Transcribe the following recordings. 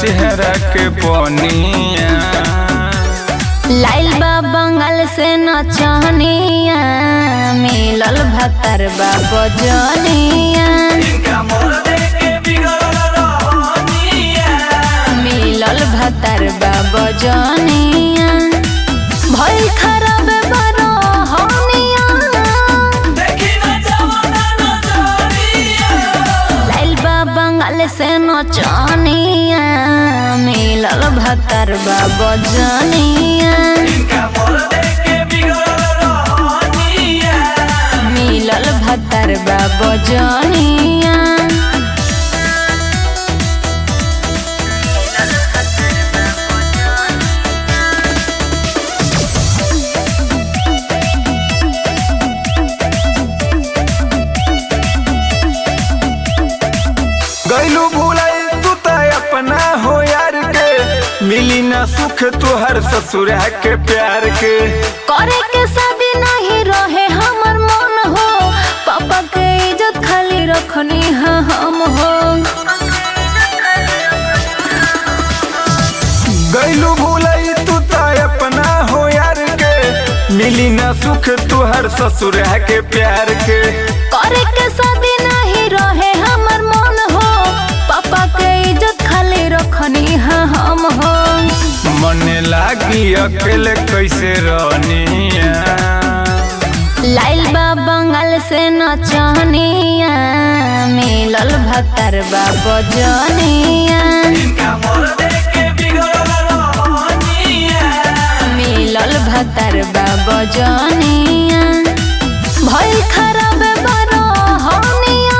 चेहरा के पनिया। लाइल बा बंगाल से नचनिया, मिलल भतर बा बजनिया। मिलल भतर बा बजनिया, भइल खराब बरहनिया। लाइल बा बंगाल से नचनिया, मिलल भतर बा बजनिया। मिलल भतर बा बजनिया। गैलू भूलाई तू त अपना हो यार के, मिली ना सुख तुहर ससुर के प्यार के। करे के शादी नहीं रहे हमर मन हो, पापा के इज्जत खाली रखनी है हम हो। गैलू भूलाई तू त अपना हो यार के, मिली ना सुख तुहर ससुर के प्यार के। करे के शादी नहीं रहे हमर मन हो, पापा के इज्जत खाली रखनी है हम हो। मन लागी अकेले कैसे रहनिया। लाइल बा बंगाल से नचनिया, मिलल भतर बा बजनिया। मिलल भतर बा बजनिया, भइल खराब बरहनिया।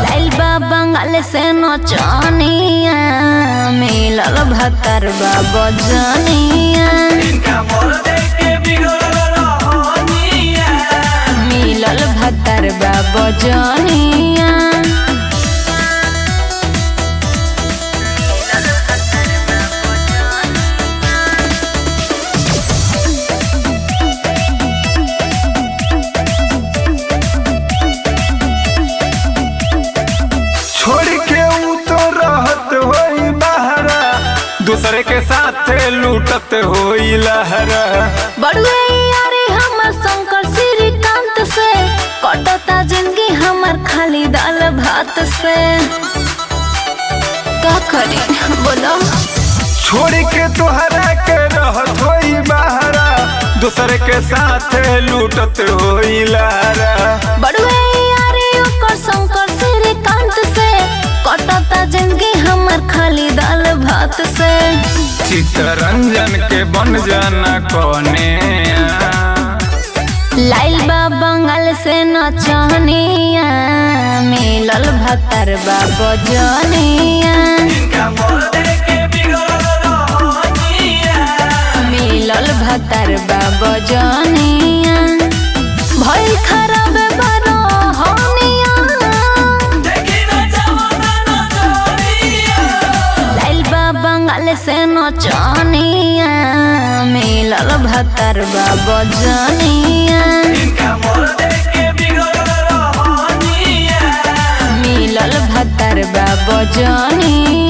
लाइल बा बंगाल से नचनिया, मिलल भतर बा बजनिया। मिलल भतर बा बजनिया। छोड़ के ऊ तो रहत होई बहरा, दूसरे के साथ लूटत होई लहरा। बड़ुए यारे हमर शंकर श्रीकांत से, कटता जिंदगी हमर खाली दाल भात से। का करी बोलो। छोड़ के तोहरा के रहत होई बहरा, दूसरे के साथ लूटत होई लहरा। बड़ुए यारे ओकर शंकर श्रीकांत से, कटता जिंदगी हमर खाली दाल भात से। चित्तरंजन के बन जाना कोने। लाइल बा बंगाल से नचनिया, मिलल भतर बा बजनिया। मिलल भतर बा बजनिया, भइल खराब बरहनिया। लाइल बा बंगाल से नचनिया, मिलल भतर बा बजनिया। मिलल भतर बा बजनिया।